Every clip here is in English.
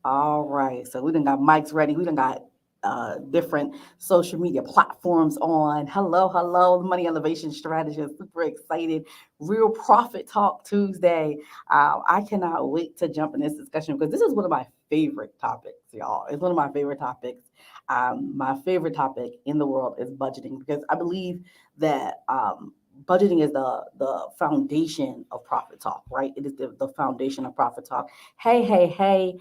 All right. So we done got mics ready. We done got different social media platforms on. Hello, hello, Money Elevation Strategist. Super excited. Real Profit Talk Tuesday. I cannot wait to jump in this discussion because this is one of my favorite topics, y'all. It's one of my favorite topics. My favorite topic in the world is budgeting because I believe that budgeting is the foundation of Profit Talk, right? It is the foundation of Profit Talk. Hey, hey, hey.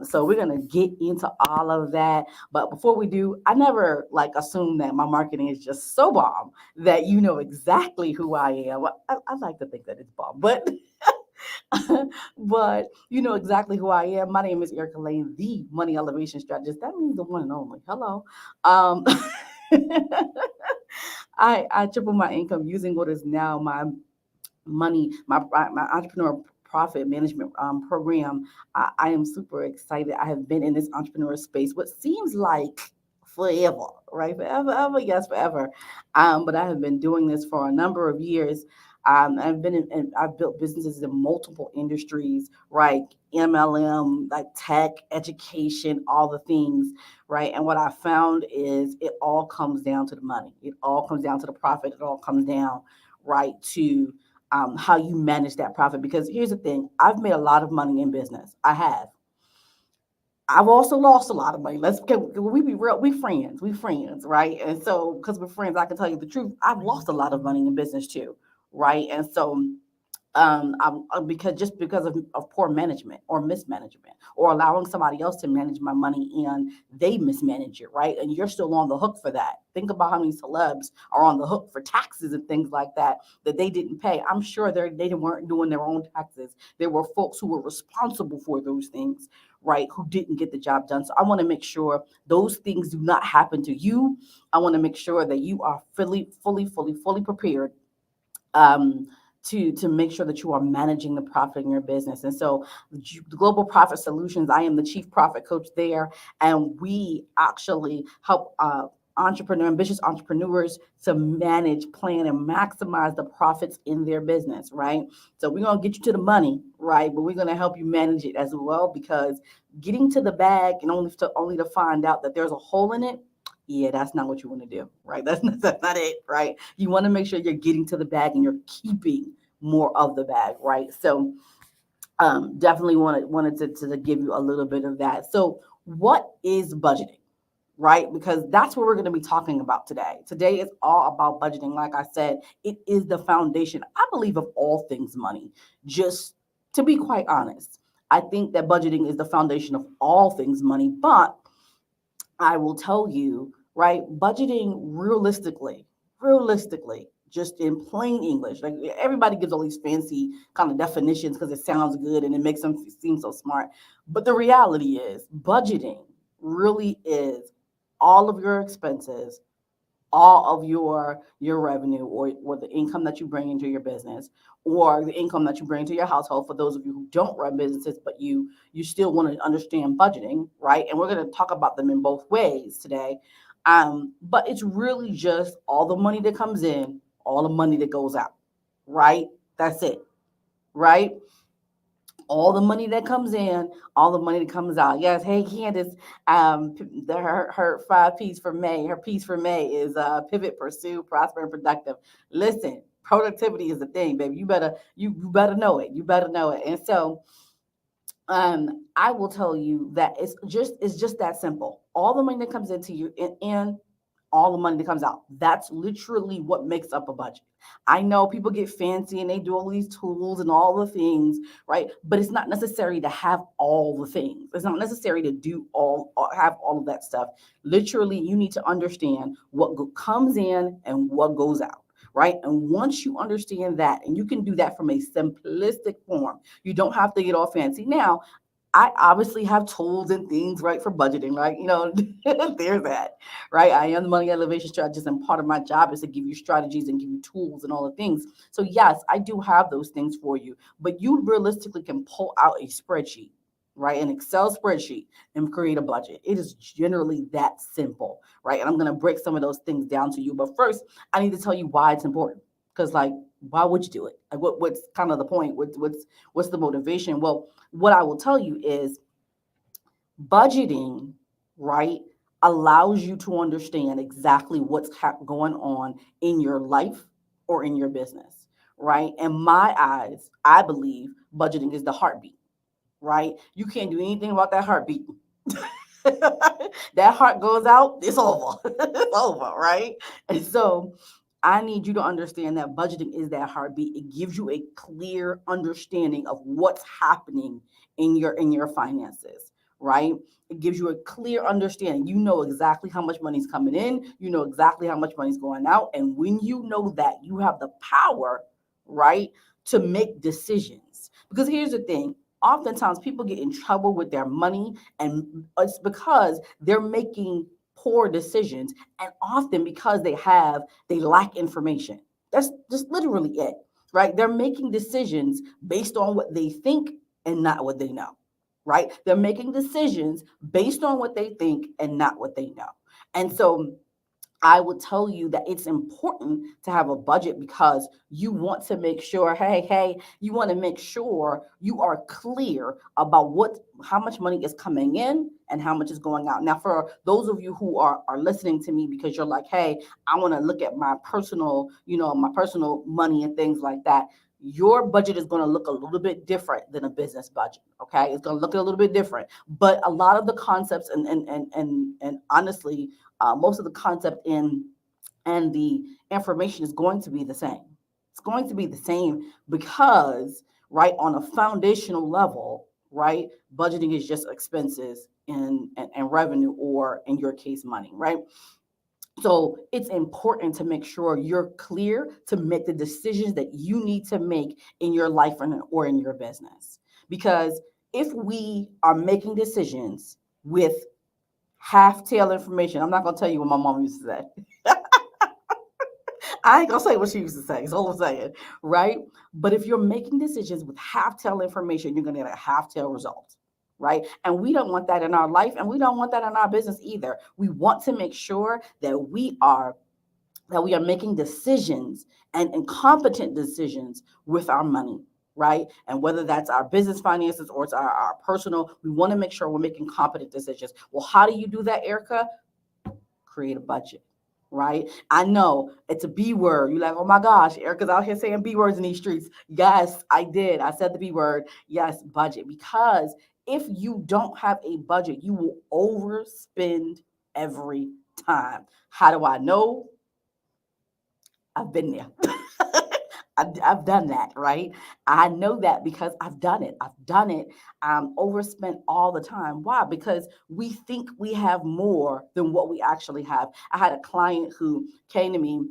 So we're gonna get into all of that. But before we do, I never like assume that my marketing is just so bomb that you know exactly who I am. Well, I like to think that it's bomb, but but you know exactly who I am. My name is Erica Lane, the Money Elevation Strategist. That means the one and only. Hello. Um, I triple my income using what is now my money, my entrepreneur profit management program. I am super excited. I have been in this entrepreneur space, what seems like forever, right? Forever, ever, yes, forever. But I have been doing this for a number of years. I've built businesses in multiple industries, right? MLM, like tech, education, all the things, right? And what I found is it all comes down to the money. It all comes down to the profit. It all comes down, right, to how you manage that profit. Because here's the thing, I've made a lot of money in business. I have. I've also lost a lot of money. We be real. We friends, right? And so because we're friends, I can tell you the truth. I've lost a lot of money in business too, right? And so because of poor management or mismanagement or allowing somebody else to manage my money and they mismanage it, right? And you're still on the hook for that. Think about how many celebs are on the hook for taxes and things like that that they didn't pay. I'm sure they weren't doing their own taxes. There were folks who were responsible for those things, right, who didn't get the job done. So I want to make sure those things do not happen to you. I want to make sure that you are fully prepared um, to make sure that you are managing the profit in your business. And so, Global Profit Solutions, I am the chief profit coach there, and we actually help. Ambitious entrepreneurs to manage, plan, and maximize the profits in their business, right? So we're gonna get you to the money, right? But we're gonna help you manage it as well because getting to the bag and only to find out that there's a hole in it, yeah, that's not what you want to do, right? That's not it, right? You want to make sure you're getting to the bag and you're keeping more of the bag, right? So definitely wanted to give you a little bit of that. So what is budgeting? Right? Because that's what we're going to be talking about today. Today is all about budgeting. Like I said, it is the foundation, I believe, of all things money. Just to be quite honest, I think that budgeting is the foundation of all things money. But I will tell you, right, budgeting realistically, just in plain English, like everybody gives all these fancy kind of definitions because it sounds good and it makes them seem so smart. But the reality is, budgeting really is all of your expenses, all of your revenue or the income that you bring into your business or the income that you bring to your household for those of you who don't run businesses but you still want to understand budgeting, right? And we're going to talk about them in both ways today. But it's really just all the money that comes in, all the money that goes out, right? That's it, right? All the money that comes in, all the money that comes out. Yes, hey Candace, her 5 P's for May. Her P's for May is pivot, pursue, prosper, and productive. Listen, productivity is the thing, baby. You better know it. You better know it. And so I will tell you that it's just that simple. All the money that comes into you and all the money that comes out. That's literally what makes up a budget. I know people get fancy and they do all these tools and all the things, right? But it's not necessary to have all the things. It's not necessary to do have all of that stuff. Literally, you need to understand what comes in and what goes out. Right. And once you understand that, and you can do that from a simplistic form, you don't have to get all fancy. Now, I obviously have tools and things, right, for budgeting, right? There's that, right? I am the money elevation strategist, and part of my job is to give you strategies and give you tools and all the things. So, yes, I do have those things for you, but you realistically can pull out a spreadsheet, right? An Excel spreadsheet and create a budget. It is generally that simple, right? And I'm going to break some of those things down to you. But first, I need to tell you why it's important. Because, like, why would you do it? Like, what's kind of the point? What's the motivation? Well, what I will tell you is Budgeting, right, allows you to understand exactly what's going on in your life or in your business, right? In my eyes, I believe budgeting is the heartbeat, right? You can't do anything about that heartbeat. That heart goes out, it's over. It's over, right? And so I need you to understand that budgeting is that heartbeat. It gives you a clear understanding of what's happening in your finances, right? It gives you a clear understanding. You know exactly how much money's coming in, you know exactly how much money's going out. And when you know that, you have the power, right, to make decisions. Because here's the thing, oftentimes people get in trouble with their money, and it's because they're making poor decisions, and often because they lack information. That's just literally it, right? They're making decisions based on what they think and not what they know, right? They're making decisions based on what they think and not what they know. And so I would tell you that it's important to have a budget because you want to make sure, you want to make sure you are clear about how much money is coming in and how much is going out. Now, for those of you who are listening to me because you're like, hey, I want to look at my personal, my personal money and things like that. Your budget is going to look a little bit different than a business budget. Okay. It's going to look a little bit different, but a lot of the concepts and honestly, most of the concept and the information is going to be the same. It's going to be the same because, right, on a foundational level, right, budgeting is just expenses and revenue, or in your case, money, right? So it's important to make sure you're clear to make the decisions that you need to make in your life or in your business. Because if we are making decisions with half tail information, I'm not going to tell you what my mom used to say. I ain't gonna say what she used to say. That's all I'm saying, right? But if you're making decisions with half tail information, you're gonna get a half tail result, right? And we don't want that in our life, and we don't want that in our business either. We want to make sure that we are making decisions and competent decisions with our money, right? And whether that's our business finances or it's our personal, we want to make sure we're making competent decisions. Well, how do you do that, Erica? Create a budget, right? I know it's a B word. You're like, oh my gosh, Erica's out here saying B words in these streets. Yes, I did. I said the B word. Yes, budget. Because if you don't have a budget, you will overspend every time. How do I know? I've been there. I've done that, right? I know that because I've done it. I've done it. Overspent all the time. Why? Because we think we have more than what we actually have. I had a client who came to me.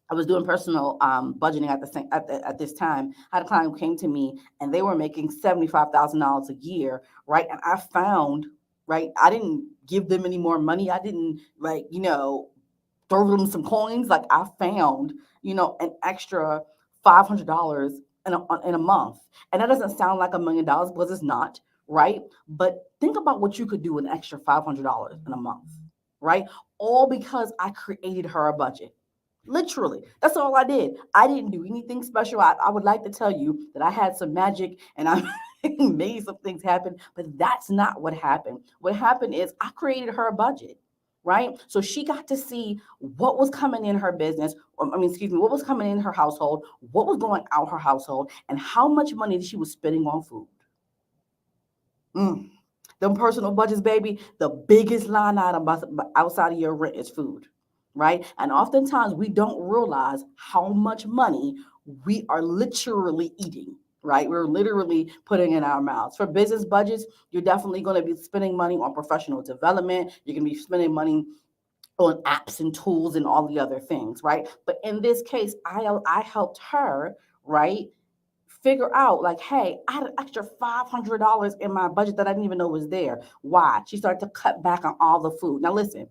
I was doing personal budgeting at this time. I had a client who came to me and they were making $75,000 a year, right? And I found, right, I didn't give them any more money. I didn't throw them some coins. Like I found, an extra $500 in a month. And that doesn't sound like $1,000,000 because it's not, right? But think about what you could do with an extra $500 in a month, right? All because I created her a budget. Literally, that's all I did. I didn't do anything special. I would like to tell you that I had some magic and I made some things happen, but that's not what happened. What happened is I created her a budget, right? So she got to see what was coming in her business. What was coming in her household, what was going out her household, and how much money she was spending on food. Them personal budgets, baby, the biggest line item outside of your rent is food, right? And oftentimes we don't realize how much money we are literally eating, right? We're literally putting in our mouths. For business budgets, you're definitely going to be spending money on professional development. You're going to be spending money on apps and tools and all the other things, right? But in this case, I helped her, right, figure out like, hey, I had an extra $500 in my budget that I didn't even know was there. Why? She started to cut back on all the food. Now listen,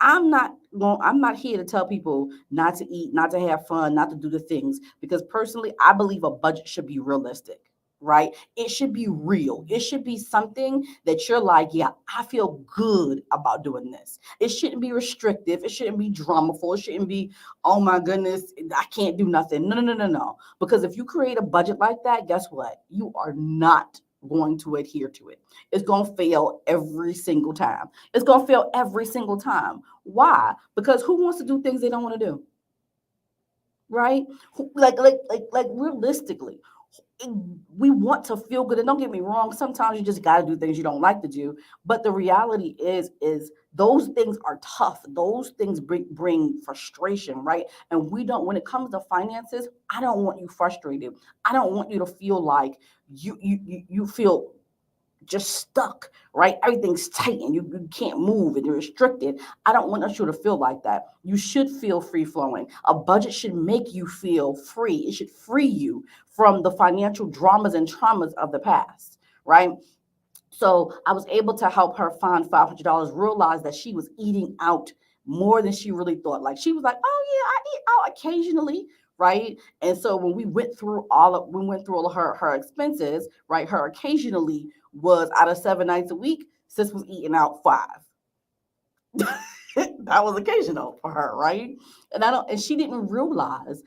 I'm not here to tell people not to eat, not to have fun, not to do the things, because personally I believe a budget should be realistic, right? It should be real. It should be something that you're like, yeah, I feel good about doing this. It shouldn't be restrictive. It shouldn't be dramaful. It shouldn't be, oh my goodness, I can't do nothing. No, no, no, no, no. Because if you create a budget like that, guess what? You are not going to adhere to it. It's going to fail every single time. It's going to fail every single time. Why? Because who wants to do things they don't want to do? Right? Like realistically, we want to feel good. And don't get me wrong, sometimes you just got to do things you don't like to do. But the reality is those things are tough. Those things bring frustration, right? And we don't, when it comes to finances, I don't want you frustrated. I don't want you to feel like you feel just stuck, right? Everything's tight and you can't move and you're restricted. I don't want you to feel like that. You should feel free flowing. A budget should make you feel free. It should free you from the financial dramas and traumas of the past, right? So I was able to help her find $500, realize that she was eating out more than she really thought. Like she was like, oh yeah, I eat out occasionally, right? And so when we went through all of her expenses, right? Her occasionally was out of 7 nights a week, sis was eating out 5. That was occasional for her, right? And she didn't realize,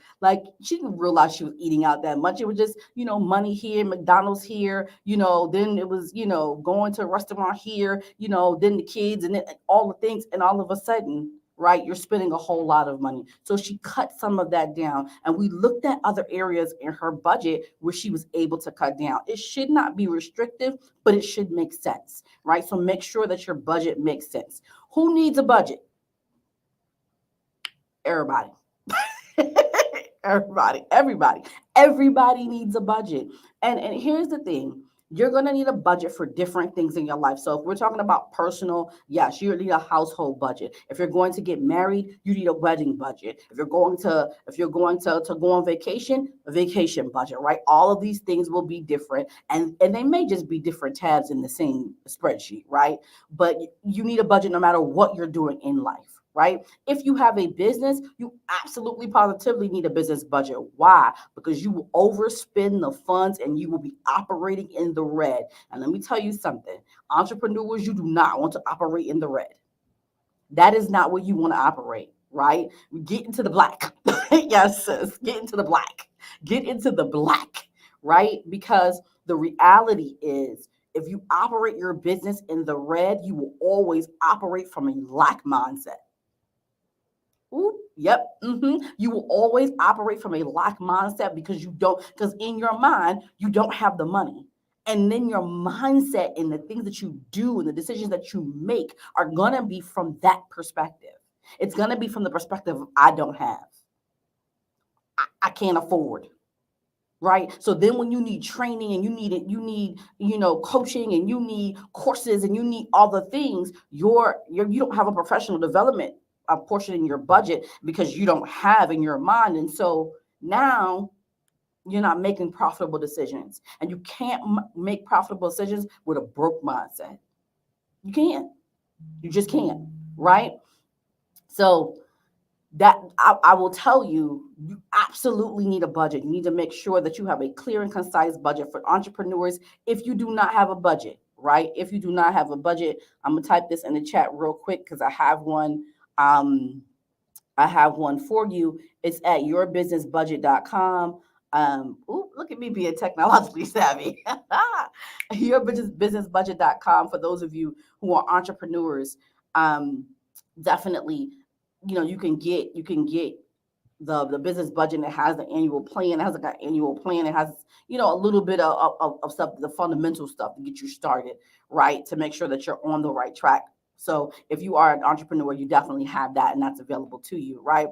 she was eating out that much. It was just, money here, McDonald's here, then it was, going to a restaurant here, then the kids and then all the things. And all of a sudden, right, you're spending a whole lot of money. So she cut some of that down. And we looked at other areas in her budget where she was able to cut down. It should not be restrictive, but it should make sense, right? So make sure that your budget makes sense. Who needs a budget? Everybody. Everybody needs a budget. And here's the thing. You're going to need a budget for different things in your life. So if we're talking about personal, yes, you need a household budget. If you're going to get married, you need a wedding budget. If you're going to go on vacation, a vacation budget, right? All of these things will be different, and they may just be different tabs in the same spreadsheet, right? But you need a budget no matter what you're doing in life. Right? If you have a business, you absolutely positively need a business budget. Why? Because you will overspend the funds and you will be operating in the red. And let me tell you something, entrepreneurs, you do not want to operate in the red. That is not where you want to operate, right? Get into the black. Yes, sis, get into the black. Get into the black, right? Because the reality is, if you operate your business in the red, you will always operate from a lack mindset. Ooh, yep. You will always operate from a lack mindset because in your mind, you don't have the money. And then your mindset and the things that you do and the decisions that you make are going to be from that perspective. It's going to be from the perspective of, I don't have, I can't afford. Right. So then when you need training and you need, coaching and you need courses and you need all the things, you don't have a professional development a portion in your budget because you don't have in your mind. And so now you're not making profitable decisions, and you can't make profitable decisions with a broke mindset. You can't, you just can't. Right. So that I will tell you, you absolutely need a budget. You need to make sure that you have a clear and concise budget for entrepreneurs. If you do not have a budget, right? If you do not have a budget, I'm gonna type this in the chat real quick because I have one. I have one for you. It's at yourbusinessbudget.com. Look at me being technologically savvy. Yourbusinessbudget.com for those of you who are entrepreneurs. Definitely, you can get the business budget. It has the annual plan. It has like an annual plan. It has, a little bit of stuff, the fundamental stuff to get you started, right? To make sure that you're on the right track. So if you are an entrepreneur, you definitely have that, and that's available to you, right?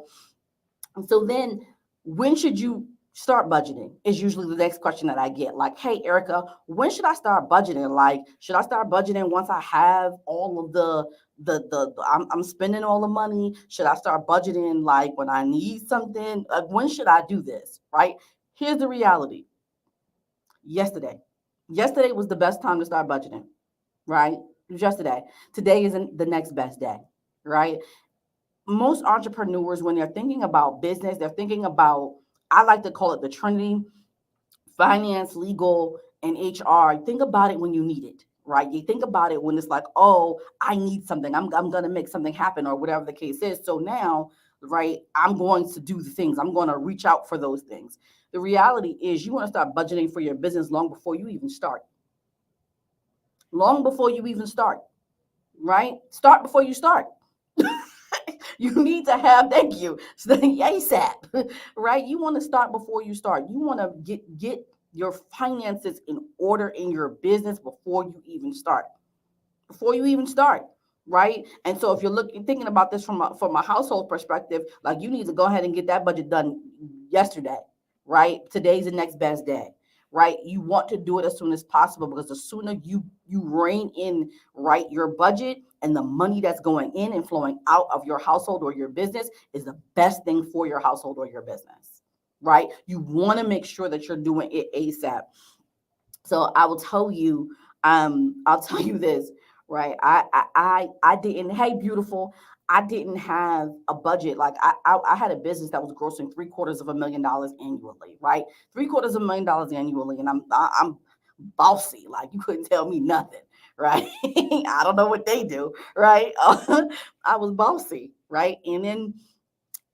And so then when should you start budgeting is usually the next question that I get. Like, hey, Erica, when should I start budgeting? Like, should I start budgeting once I have all of I'm spending all the money? Should I start budgeting like when I need something? Like, when should I do this? Right? Here's the reality. Yesterday was the best time to start budgeting, right? Yesterday. Today isn't the next best day, right? Most entrepreneurs, when they're thinking about business, they're thinking about, I like to call it the Trinity: finance, legal, and HR. Think about it when you need it, right? You think about it when it's like, oh, I need something. I'm going to make something happen, or whatever the case is. So now, right, I'm going to do the things. I'm going to reach out for those things. The reality is you want to start budgeting for your business long before you even start. long before you even start, right? Start before you start. You need to have, thank you, ASAP, right? You want to start before you start. You want to get your finances in order in your business before you even start. Before you even start, right? And so if you're looking thinking about this from a household perspective, like you need to go ahead and get that budget done yesterday, right? Today's the next best day, right? You want to do it as soon as possible because the sooner you rein in, right, your budget and the money that's going in and flowing out of your household or your business is the best thing for your household or your business, right? You want to make sure that you're doing it ASAP. So I'll tell you this, right? I didn't. Hey, beautiful. I didn't have a budget. Like I had a business that was grossing $750,000 annually, right? $750,000 annually, and I'm bossy. Like you couldn't tell me nothing, right? I don't know what they do, right? I was bossy, right? And then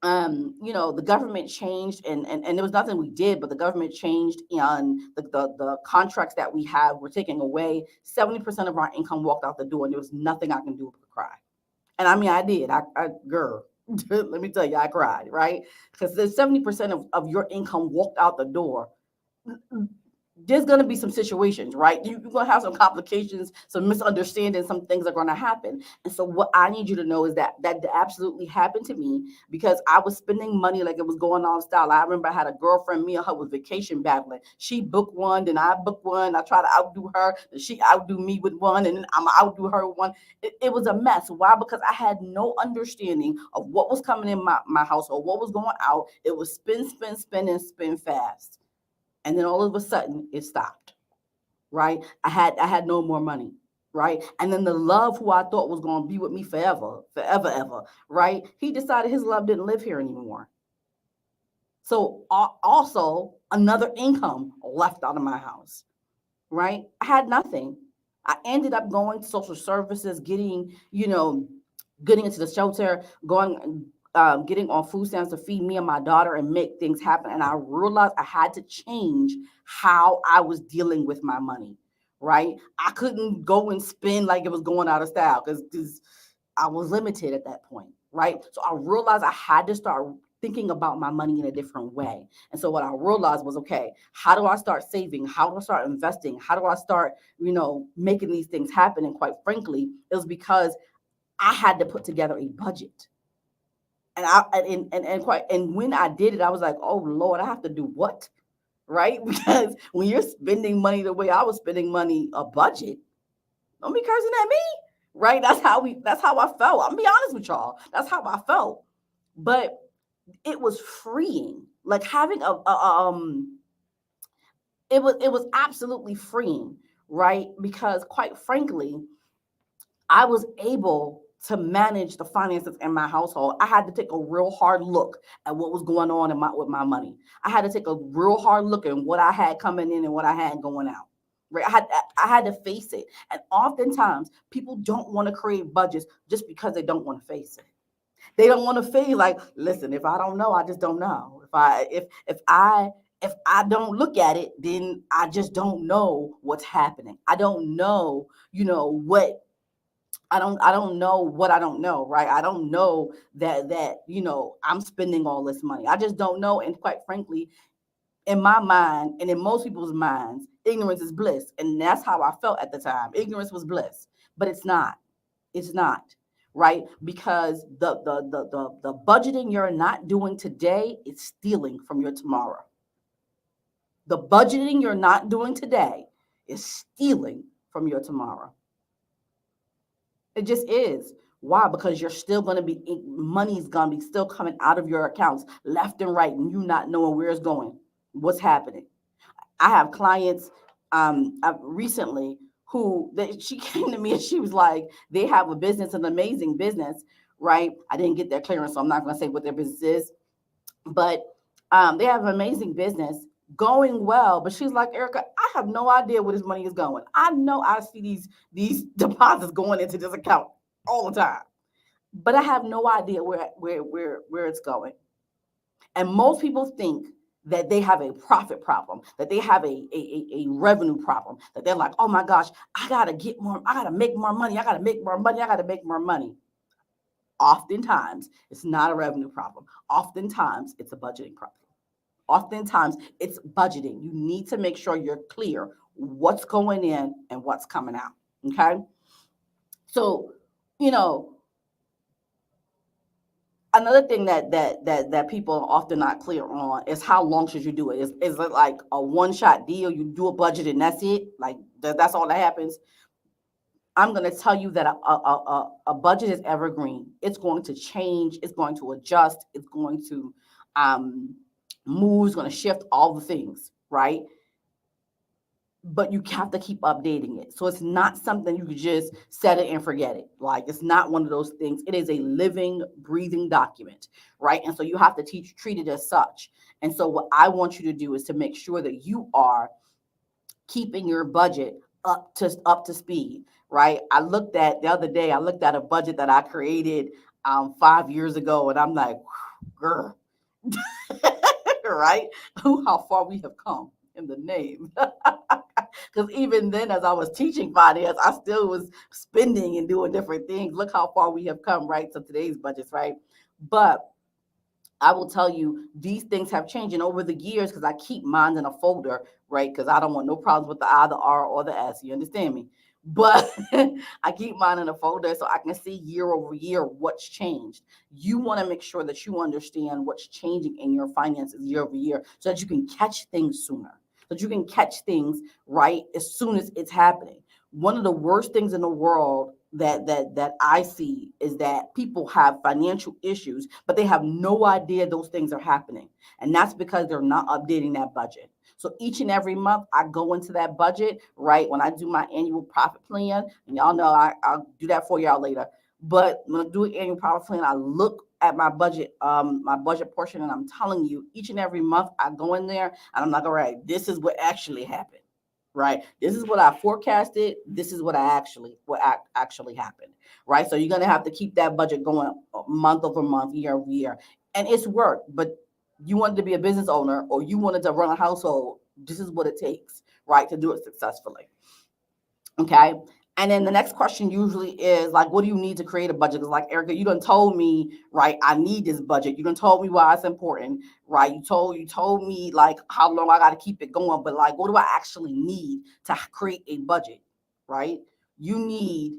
the government changed and there was nothing we did, but the government changed and the contracts that we have were taking away 70% of our income walked out the door and there was nothing I can do but cry. And I mean, I did. Girl, let me tell you, I cried, right? Because the 70% of your income walked out the door. There's going to be some situations, right? You're going to have some complications, some misunderstandings, some things are going to happen. And so what I need you to know is that absolutely happened to me because I was spending money like it was going on style. I remember I had a girlfriend, me and her was vacation battling. She booked one, then I booked one. I tried to outdo her, then she outdo me with one, and then I'm outdo her with one. It was a mess. Why? Because I had no understanding of what was coming in my household, what was going out. It was spend, spend, spend, and spend fast. And then all of a sudden it stopped, right? I had no more money, right? And then the love who I thought was going to be with me forever, forever, ever, right? He decided his love didn't live here anymore. So also another income left out of my house, right? I had nothing. I ended up going to social services, getting into the shelter, getting on food stamps to feed me and my daughter and make things happen. And I realized I had to change how I was dealing with my money, right? I couldn't go and spend like it was going out of style because I was limited at that point, right? So I realized I had to start thinking about my money in a different way. And so what I realized was, okay, how do I start saving? How do I start investing? How do I start, making these things happen? And quite frankly, it was because I had to put together a budget. And when I did it, I was like, oh Lord, I have to do what? Right? Because when you're spending money the way I was spending money, a budget, don't be cursing at me. Right? That's how I felt. I'm gonna be honest with y'all. That's how I felt. But it was freeing. Like having it was absolutely freeing, right? Because quite frankly, I was able to manage the finances in my household. I had to take a real hard look at what was going on with my money. I had to take a real hard look at what I had coming in and what I had going out. Right? I had to face it. And oftentimes people don't want to create budgets just because they don't want to face it. They don't want to feel like, listen, if I don't know, I just don't know. If I don't look at it, then I just don't know what's happening. I don't know, what I don't know what I don't know, right? I don't know that I'm spending all this money. I just don't know. And quite frankly, in my mind and in most people's minds, ignorance is bliss. And that's how I felt at the time. Ignorance was bliss. But it's not. It's not. Right? Because the budgeting you're not doing today is stealing from your tomorrow. The budgeting you're not doing today is stealing from your tomorrow. It just is. Why? Because you're still going to be, money's going to be still coming out of your accounts left and right, and you not knowing where it's going, what's happening. I have clients recently she came to me and she was like, they have a business, an amazing business, right? I didn't get their clearance, so I'm not going to say what their business is, but they have an amazing business going well. But she's like, Erica, I have no idea where this money is going. I know I see these deposits going into this account all the time, but I have no idea where it's going. And most people think that they have a profit problem, that they have a revenue problem, that they're like, oh my gosh, I gotta get more, I gotta make more money, I gotta make more money, I gotta make more money. Oftentimes, it's not a revenue problem. Oftentimes, it's a budgeting problem. Oftentimes, it's budgeting. You need to make sure you're clear what's going in and what's coming out. Okay. So, you know, another thing that people are often not clear on is how long should you do it? Is it like a one shot deal? You do a budget and that's it? Like that's all that happens? I'm going to tell you that a budget is evergreen. It's going to change. It's going to adjust. It's going to um, move. It's going to shift all the things, right? But you have to keep updating it. So it's not something you could just set it and forget it. Like it's not one of those things. It is a living, breathing document, right? And so you have to treat it as such. And so what I want you to do is to make sure that you are keeping your budget up to speed, right? I looked at the other day, I looked at a budget that I created 5 years ago, and I'm like, girl, right? How far we have come in the name. Because even then, as I was teaching finance, I still was spending and doing different things. Look how far we have come, right? To today's budgets, right? But I will tell you, these things have changed. And over the years, because I keep mine in a folder, right? Because I don't want no problems with the I, the R, or the S. You understand me? But I keep mine in a folder so I can see year over year what's changed. You want to make sure that you understand what's changing in your finances year over year so that you can catch things sooner, so that you can catch things right as soon as it's happening. One of the worst things in the world that I see is that people have financial issues, but they have no idea those things are happening. And that's because they're not updating that budget. So each and every month I go into that budget, right? When I do my annual profit plan, and y'all know I'll do that for y'all later. But when I do an annual profit plan, I look at my budget portion, and I'm telling you, each and every month I go in there and I'm like, all right, this is what actually happened, right? This is what I forecasted. This is what actually happened, right? So you're gonna have to keep that budget going month over month, year over year, and it's work. But you wanted to be a business owner or you wanted to run a household, this is what it takes, right, to do it successfully. Okay. And then the next question usually is like, what do you need to create a budget? Because like Erica, you done told me, right, I need this budget. You done told me why it's important, right? You told me like how long I got to keep it going, but like, what do I actually need to create a budget, right? You need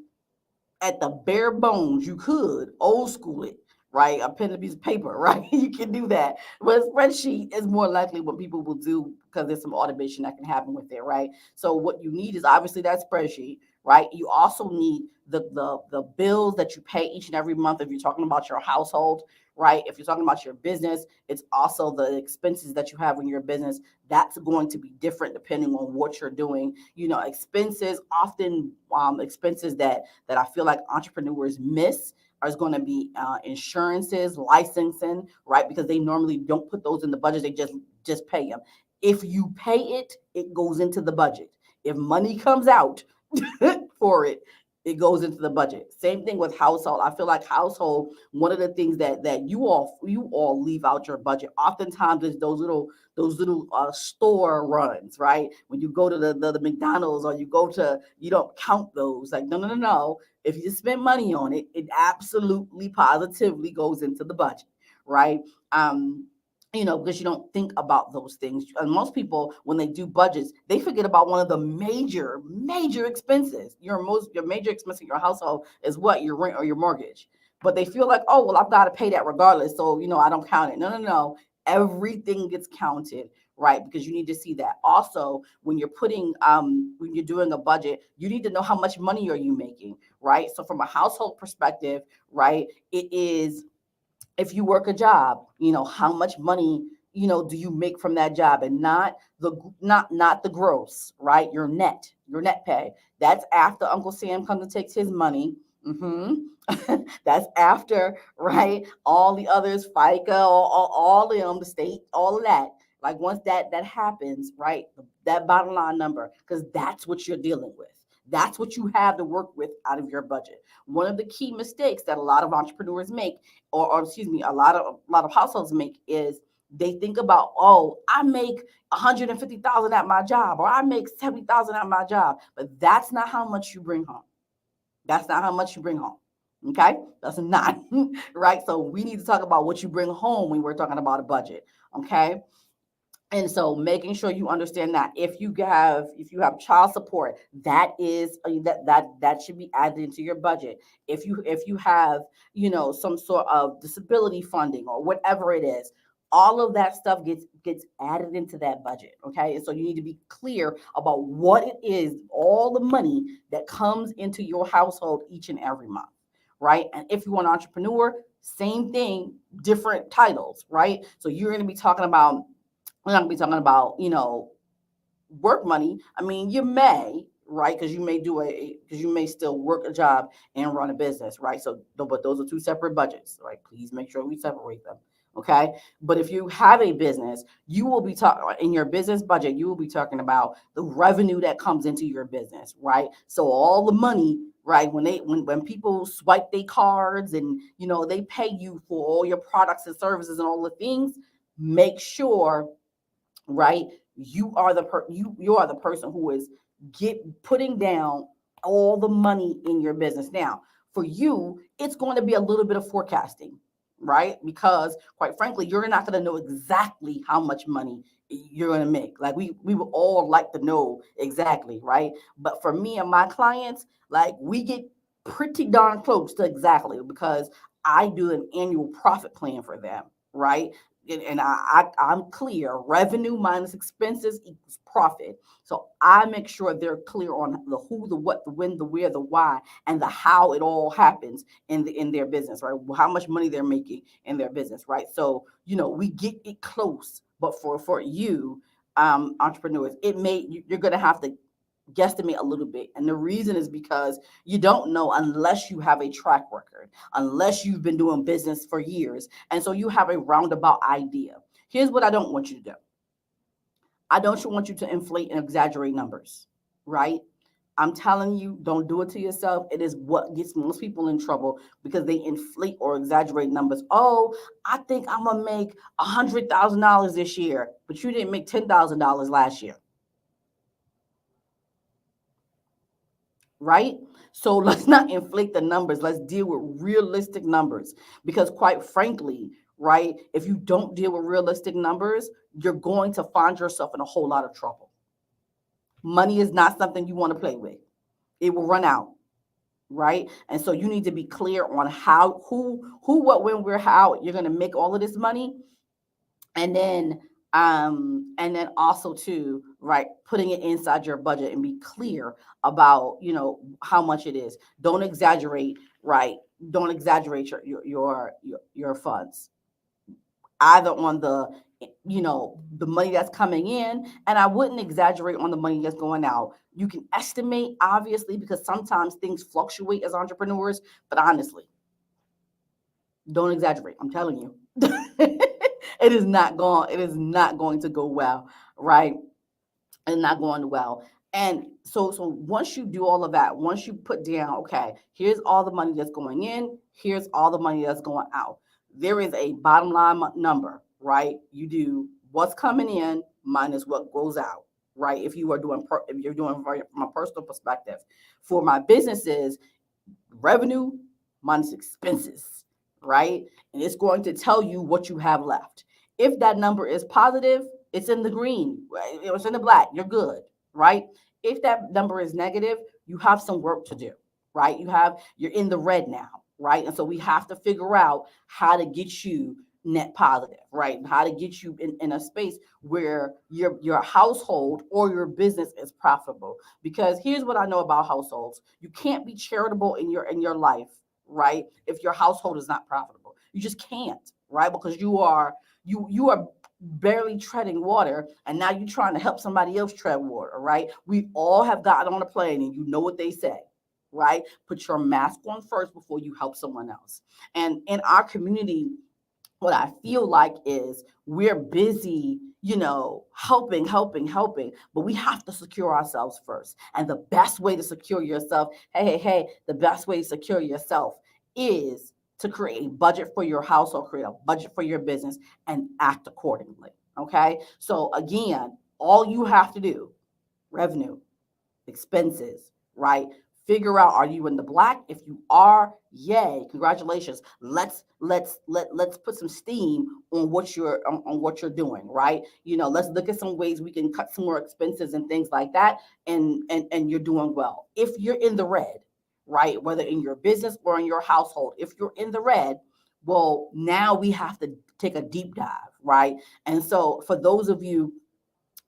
at the bare bones, you could old school it, right? A pen and a piece of paper, right? You can do that. But a spreadsheet is more likely what people will do because there's some automation that can happen with it, right? So what you need is obviously that spreadsheet, right? You also need the bills that you pay each and every month if you're talking about your household, right? If you're talking about your business, it's also the expenses that you have in your business. That's going to be different depending on what you're doing. You know, expenses often expenses that I feel like entrepreneurs miss is going to be insurances, licensing, right? Because they normally don't put those in the budget; they just pay them. If you pay it, it goes into the budget. If money comes out for it, it goes into the budget. Same thing with household. I feel like household, one of the things that you all leave out your budget. Oftentimes is those little store runs, right? When you go to the McDonald's or you go to, you don't count those. Like, no, no, no, no. If you spend money on it, it absolutely positively goes into the budget, right? Um, because you don't think about those things. And most people, when they do budgets, they forget about one of the major expenses. Your major expense in your household is what? Your rent or your mortgage. But they feel like, oh, well, I've got to pay that regardless. So, I don't count it. No, no, no. Everything gets counted, right? Because you need to see that. Also, when you're doing a budget, you need to know how much money are you making, right? So from a household perspective, right, it is, if you work a job, how much money, do you make from that job, and not the gross, right? Your net pay. That's after Uncle Sam comes and takes his money. hmm That's after, right? All the others, FICA, all of them, the state, all of that. Like once that happens, right? That bottom line number, because that's what you're dealing with. That's what you have to work with out of your budget. One of the key mistakes that a lot of entrepreneurs make, or excuse me, a lot of households make is They think about, oh, I make 150,000 at my job, or I make 70,000 at my job, but that's not how much you bring home. That's not how much you bring home. Okay, that's not right. So we need to talk about what you bring home when we're talking about a budget. Okay, and so making sure you understand that if you have child support, that is that should be added into your budget. If you have some sort of disability funding or whatever it is, all of that stuff gets added into that budget. Okay, and so you need to be clear about what it is, all the money that comes into your household each and every month, right? And if you're an entrepreneur, same thing, different titles, right? So you're going to be talking about we're not gonna be talking about, work money. I mean, you may, right? Because you may still work a job and run a business, right? So, but those are two separate budgets, right? Please make sure we separate them. Okay. But if you have a business, you will be talking in your business budget, you will be talking about the revenue that comes into your business, right? So all the money, right? When people swipe their cards and they pay you for all your products and services and all the things, make sure, right? You are the person who is putting down all the money in your business. Now, for you, it's going to be a little bit of forecasting, right? Because quite frankly, you're not going to know exactly how much money you're going to make. Like we would all like to know exactly, right? But for me and my clients, like we get pretty darn close to exactly because I do an annual profit plan for them, right? And I'm clear. Revenue minus expenses equals profit. So I make sure they're clear on the who, the what, the when, the where, the why, and the how it all happens in their business, right? How much money they're making in their business, right? So we get it close, but for you, entrepreneurs, you're gonna have to guesstimate a little bit. And the reason is because you don't know unless you have a track record, unless you've been doing business for years. And so you have a roundabout idea. Here's what I don't want you to do. I don't want you to inflate and exaggerate numbers, right? I'm telling you, don't do it to yourself. It is what gets most people in trouble because they inflate or exaggerate numbers. Oh, I think I'm gonna make $100,000 this year, but you didn't make $10,000 last year. Right? So let's not inflate the numbers. Let's deal with realistic numbers because, quite frankly, right, if you don't deal with realistic numbers, you're going to find yourself in a whole lot of trouble. Money is not something you want to play with, it will run out. Right. And so you need to be clear on how, who, what, when, where, how you're going to make all of this money. And then also too, right, putting it inside your budget and be clear about how much it is. Don't exaggerate, right? Don't exaggerate your funds, either on the money that's coming in, and I wouldn't exaggerate on the money that's going out. You can estimate, obviously, because sometimes things fluctuate as entrepreneurs, but honestly, don't exaggerate. I'm telling you. It is not going to go well, right? It's not going well. And so once you do all of that, once you put down, okay, here's all the money that's going in, here's all the money that's going out. There is a bottom line number, right? You do what's coming in minus what goes out, right? If you're doing from a personal perspective. For my businesses, revenue minus expenses, right? And it's going to tell you what you have left. If that number is positive, it's in the green. It's in the black. You're good, right? If that number is negative, you have some work to do, right? You're in the red now, right? And so we have to figure out how to get you net positive, right? How to get you in a space where your household or your business is profitable. Because here's what I know about households: you can't be charitable in your life, right, if your household is not profitable. You just can't, right? Because you are barely treading water, and now you're trying to help somebody else tread water, right? We all have gotten on a plane, and you know what they say, right? Put your mask on first before you help someone else. And in our community, what I feel like is we're busy, helping, but we have to secure ourselves first. And the best way to secure yourself, hey, the best way to secure yourself is to create a budget for your household, create a budget for your business, and act accordingly. Okay. So again, all you have to do, revenue, expenses, right? Figure out, are you in the black? If you are, yay, congratulations. Let's put some steam on what you're doing, right? Let's look at some ways we can cut some more expenses and things like that, and you're doing well. If you're in the red, right, whether in your business or in your household, if you're in the red, well, now we have to take a deep dive, right? And so for those of you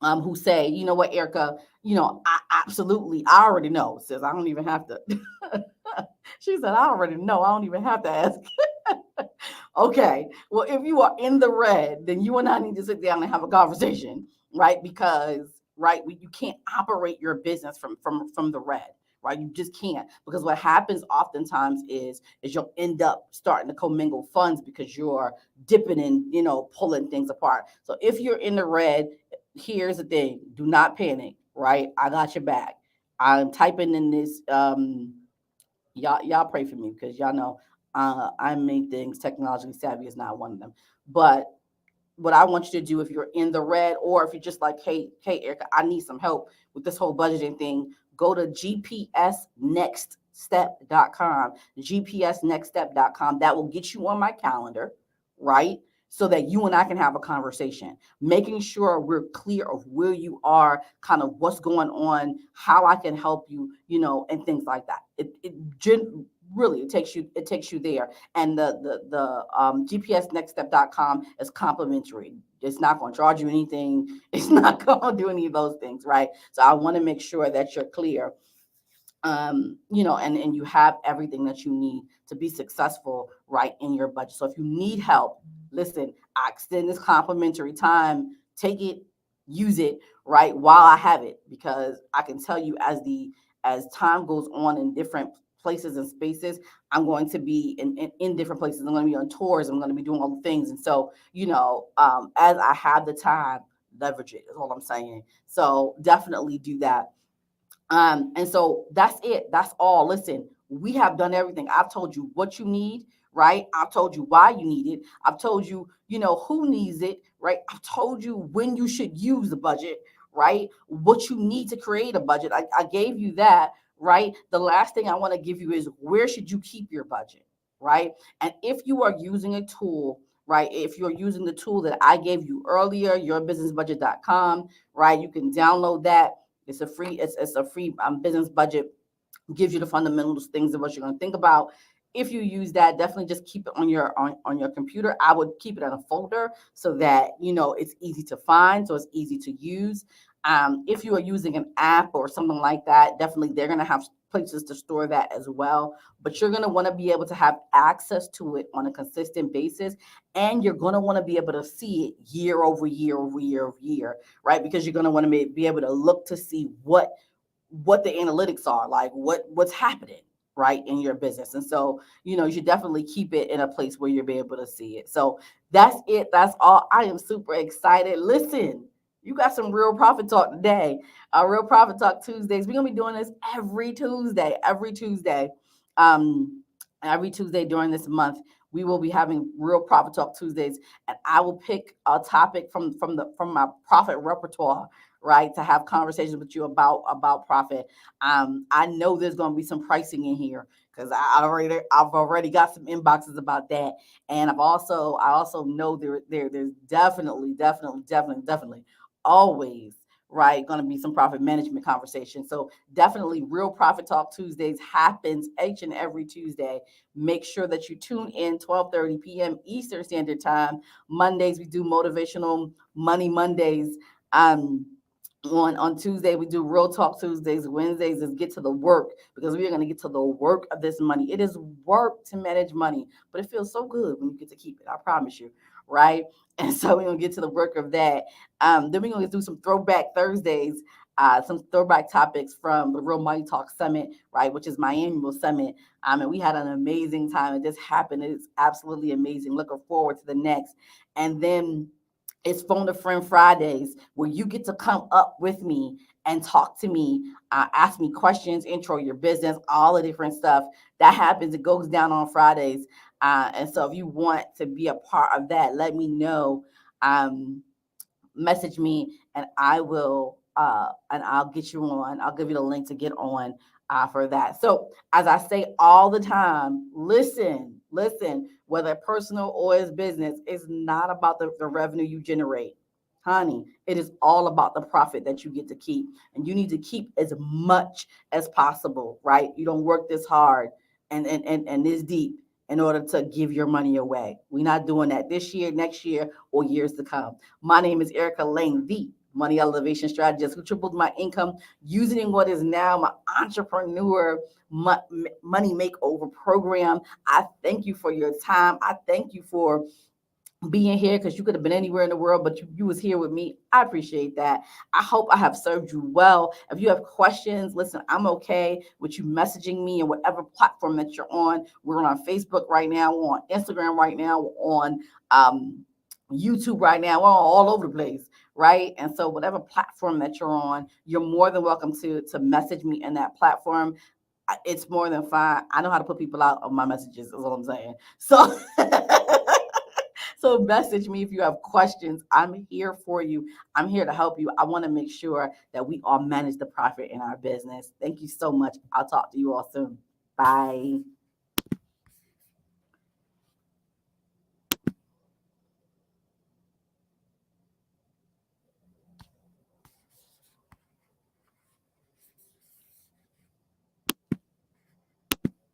who say, you know what, Erica, I absolutely, I already know, says I don't even have to. She said, I already know, I don't even have to ask. Okay, well, if you are in the red, then you and I need to sit down and have a conversation, right? Because, right, you can't operate your business from the red, right? You just can't, because what happens oftentimes is you'll end up starting to commingle funds because you're dipping in, pulling things apart. So if you're in the red, here's the thing: do not panic, right? I got your back. I'm typing in this. Y'all pray for me, because y'all know I make things technologically savvy is not one of them. But what I want you to do, if you're in the red, or if you're just like, hey, Erica, I need some help with this whole budgeting thing, go to gpsnextstep.com, gpsnextstep.com. That will get you on my calendar, right? So that you and I can have a conversation, making sure we're clear of where you are, kind of what's going on, how I can help you, and things like that. Really, it takes you there. And the gpsnextstep.com is complimentary. It's not going to charge you anything. It's not going to do any of those things, right? So I want to make sure that you're clear, and you have everything that you need to be successful, right, in your budget. So if you need help, listen, I extend this complimentary time. Take it, use it, right, while I have it, because I can tell you, as time goes on in different places and spaces, I'm going to be in different places. I'm going to be on tours. I'm going to be doing all the things. And so, as I have the time, leverage it is all I'm saying. So definitely do that. And so that's it. That's all. Listen, we have done everything. I've told you what you need, right? I've told you why you need it. I've told you, who needs it, right? I've told you when you should use the budget, right? What you need to create a budget. I gave you that, right? The last thing I want to give you is, where should you keep your budget, right? And if you are using a tool, right? If you're using the tool that I gave you earlier, yourbusinessbudget.com, right? You can download that. It's a free business budget. Gives you the fundamentals, things of what you're going to think about. If you use that, definitely just keep it on your computer. I would keep it in a folder so that it's easy to find, so it's easy to use. If you are using an app or something like that, definitely they're going to have places to store that as well. But you're going to want to be able to have access to it on a consistent basis, and you're going to want to be able to see it year over year over year over year, right? Because you're going to want to be able to look to see what the analytics are, like what's happening, right, in your business. And so, you should definitely keep it in a place where you'll be able to see it. So that's it. That's all. I am super excited. Listen, you got some Real Profit Talk today. Real Profit Talk Tuesdays. We're gonna be doing this every Tuesday. Every Tuesday during this month, we will be having Real Profit Talk Tuesdays, and I will pick a topic from my profit repertoire, right, to have conversations with you about profit. I know there's going to be some pricing in here, because I've already got some inboxes about that, and I also know there's definitely always, right, going to be some profit management conversation. So definitely, Real Profit Talk Tuesdays happens each and every Tuesday. Make sure that you tune in 12:30 p.m. Eastern Standard Time. Mondays we do motivational money Mondays. On Tuesday, we do Real Talk Tuesdays. Wednesdays is get to the work, because we are going to get to the work of this money. It is work to manage money, but it feels so good when you get to keep it. I promise you, right? And so we're going to get to the work of that. Then we're going to do some Throwback Thursdays, some throwback topics from the Real Money Talk Summit, right, which is my annual summit. And we had an amazing time. It just happened. It's absolutely amazing. Looking forward to the next. And then it's Phone a Friend Fridays, where you get to come up with me and talk to me, ask me questions, intro your business, all the different stuff that happens. It goes down on Fridays. And so if you want to be a part of that, let me know. Message me and I'll get you on. I'll give you the link to get on for that. So as I say all the time, listen, whether personal or as business, it's not about the revenue you generate. Honey, it is all about the profit that you get to keep. And you need to keep as much as possible, right? You don't work this hard and this deep in order to give your money away. We're not doing that this year, next year, or years to come. My name is Erica Lane, the money elevation strategist who tripled my income using what is now my entrepreneur money makeover program. I thank you for your time. I thank you for being here because you could have been anywhere in the world, but you was here with me. I appreciate that. I hope I have served you well. If you have questions, listen, I'm okay with you messaging me on whatever platform that you're on. We're on Facebook right now. We're on Instagram right now. We're on YouTube right now. We're all over the place, right? And so whatever platform that you're on, you're more than welcome to message me in that platform. It's more than fine. I know how to put people out of my messages, is what I'm saying. So so message me if you have questions. I'm here for you. I'm here to help you. I want to make sure that we all manage the profit in our business. Thank you so much. I'll talk to you all soon. Bye.